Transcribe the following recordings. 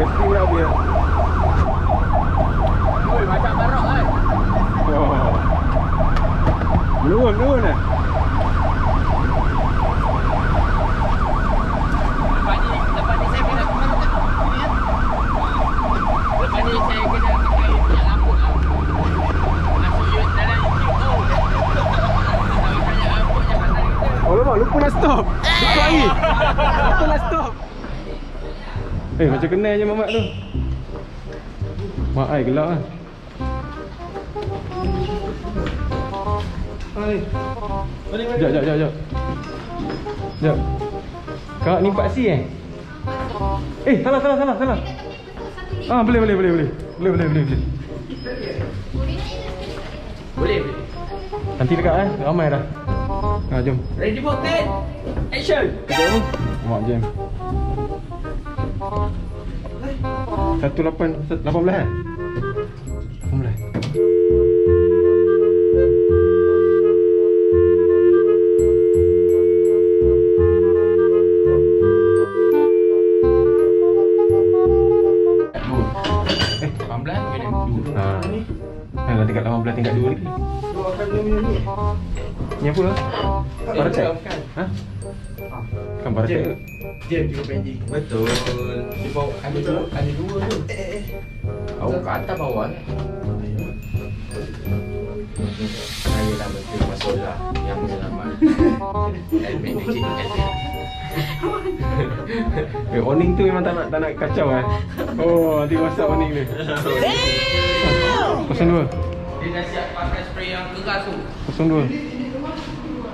Racing lah dia. Oi, macam barok kan. Oh. Menurun dah. Lepas ni saya kena kemana tak? Sini ya. Lepas ni saya kena pakai minyak rambut lah. Masuk dalam YouTube tu. Kalau banyak rambut jangan tarik kita. Oh lama, lupa nak stop. Lupa lagi. Lupa nak stop. Macam kena je mamat tu. Mak ai gelap lah. Hai. Jap. Jap. Kak ni Pak C salah. Boleh. Boleh. Nanti dekat ramai dah. Jom. Ready for 10. Action. Mak jam. 18 18. Dah tingkat 18 tingkat 2 lagi. Ni apa lah? Paratek? Kan paratek ke? Jam juga pending. Betul. Dia bawa ada dua tu. Awak ke atas bawah ni. Saya dah betul masalah yang selamat. Helmet ni cik Awning tu memang tak nak kacau Oh, nanti masak awning ni. 02. Dia dah siap pakai spray yang keras tu. 02.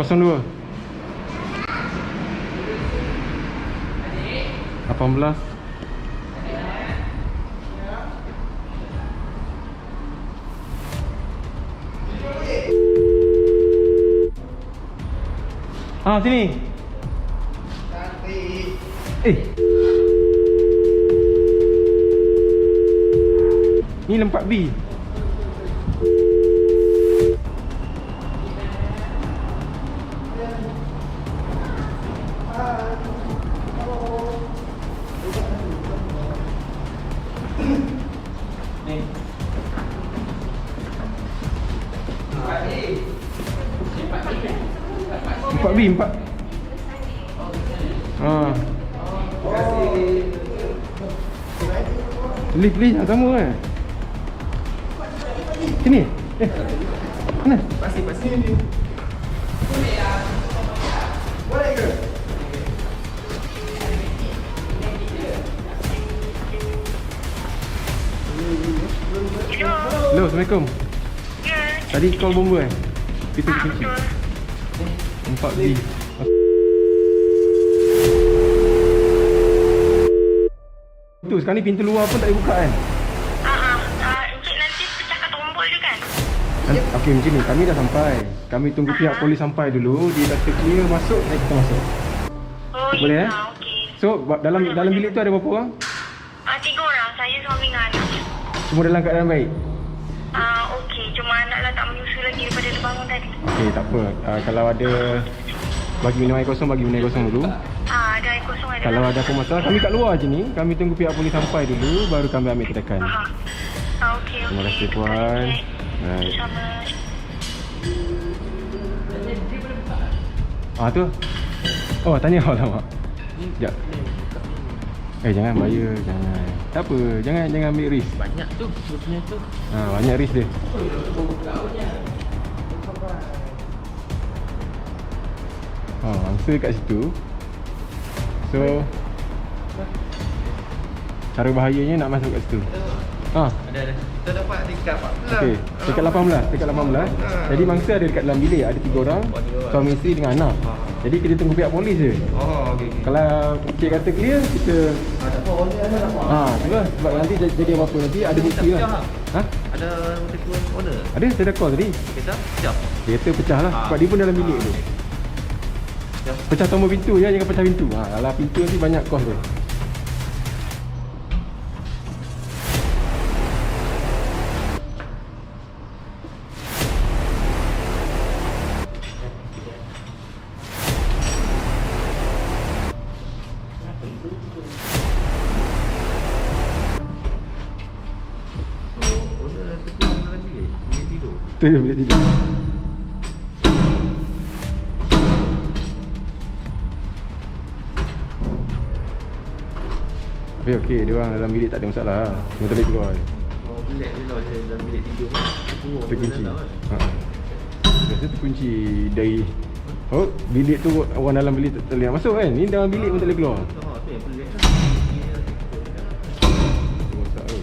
18. Sini. Ni lempat B. Empat B. Lift yang sama Sini. Mana? Pasti. Boleh ke? Hello, Assalamualaikum. Ya. Tadi call bomba Pintu kunci. 4B. Tu sekarang ni pintu luar pun tak boleh buka kan? Encik nanti pecahkan tombol je kan? Okey, macam ni, kami dah sampai. Kami tunggu pihak polis sampai dulu. Dia dah clear masuk, dan kita masuk. Oh, Boleh okey. So, dalam bilik tu ada berapa orang? 3 orang, saya suami dengan anak. Semua dalam keadaan baik? Okey, cuma anak lah tak menyusu lagi daripada dia bangun tadi. Okey, tak apa. Kalau ada bagi minum air kosong dulu. Ada air kosong ada. Kalau ada apa masalah, kami kat luar je ni. Kami tunggu pihak polis sampai dulu, baru kami ambil tindakan. Okey. Terima kasih puan. Baik. Sama. Tu. Oh, tanya alamak. Sekejap. Jangan bayar, jangan. Tak apa, jangan ambil risk. Banyak tu, punya tu. Banyak risk dia. Mangsa kat situ. So cara bahayanya nak masuk kat situ. Ada. Kita dapat tingkat 14. Okey, tingkat 18. Jadi mangsa ada dekat dalam bilik, ada 3 orang. Suami isteri dengan anak. Jadi kita tunggu pihak polis je. Okey. Kalau cik kata clear, kita Tak apa, order ada tak? itulah sebab nanti jadi apa-apa nanti ada bukti lah. Ada telefon order? Ada, saya dah call tadi. Kita siap. Dia kata pecah lah sebab dia pun dalam bilik tu. Pecah tombol pintu je, jangan pecah pintu. Kalau pintu nanti banyak kos dia. Tu je bilik tidur. Tapi okey, dia orang dalam bilik tak ada masalah. Cuma tak boleh keluar je. Relax je lah saya dalam bilik tidur. Terkunci. Biasa terkunci dari bilik tu orang dalam bilik tak boleh nak masuk kan. Ni dalam bilik pun tak boleh keluar. Tu yang pelik lah. Tu masak tu.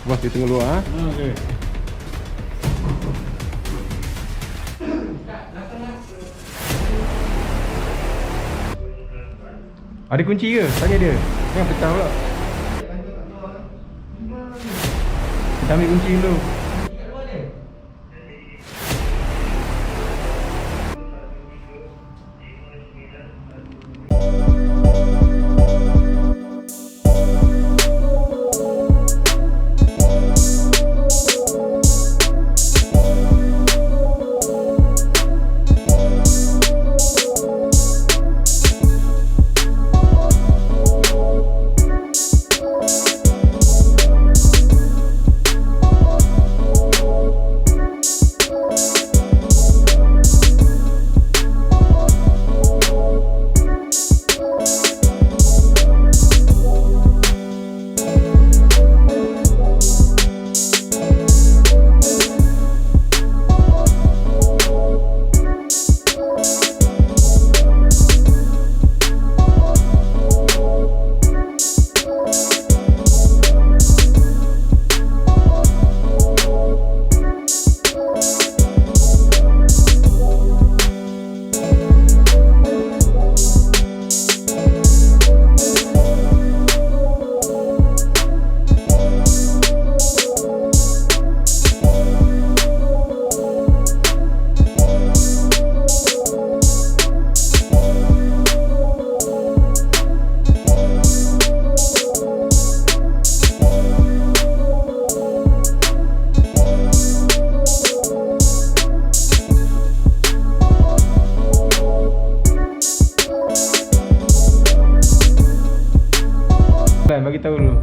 Bos dia tengah luar ha? Okey. Ada kunci ke? Tanya dia. Jangan pecah pula. Kita ambil kunci dulu. Bagi tahu dulu.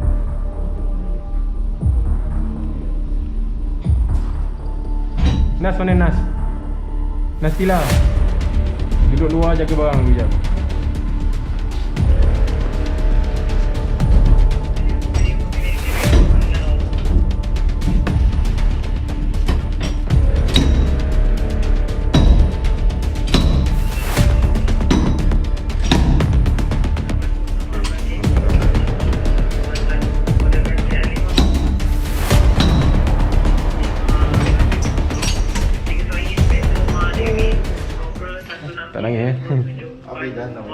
Nas mana Nas? Nas Tila. Duduk luar jaga barang dulu jap. Tak nangis Habis dah nak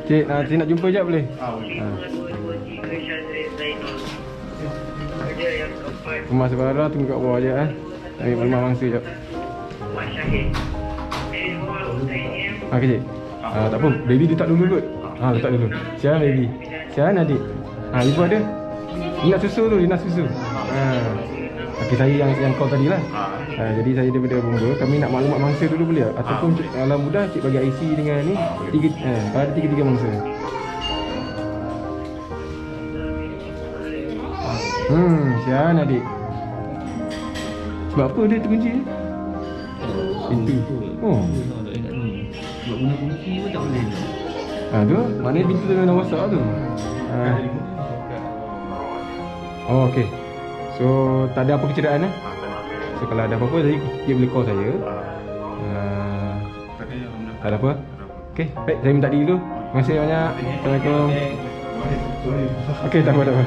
Cik, cik nak jumpa sekejap boleh? Kemas barang tunggu kat bawah je ambil permah mangsa sekejap. Okey cik. Tak apa, baby letak dulu kot. Letak dulu. Siaran baby. Siaran adik. Ibu ada? Dia nak susu tu, dia nak susu. Okey, saya yang call tadi lah. Jadi saya daripada Bomba, kami nak maklumat mangsa dulu boleh tak? Ataupun kalau mudah cik bagi IC dengan ni ada tiga mangsa. Sian adik. Sebab apa dia terkunci? Pintu. Oh. Sebab guna kunci pun tak boleh. Tu, maknanya pintu tu memang rosak tu. Oh, okey. So, tak ada apa kecederaan So kalau ada apa-apa dia boleh call saya. Tak ada apa. Okey, baik saya minta diri dulu. Terima kasih banyak. Assalamualaikum. Okey, tak apa.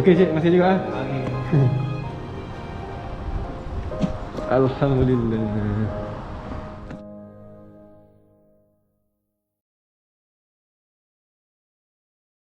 Okey cik, terima kasih juga. Alhamdulillah.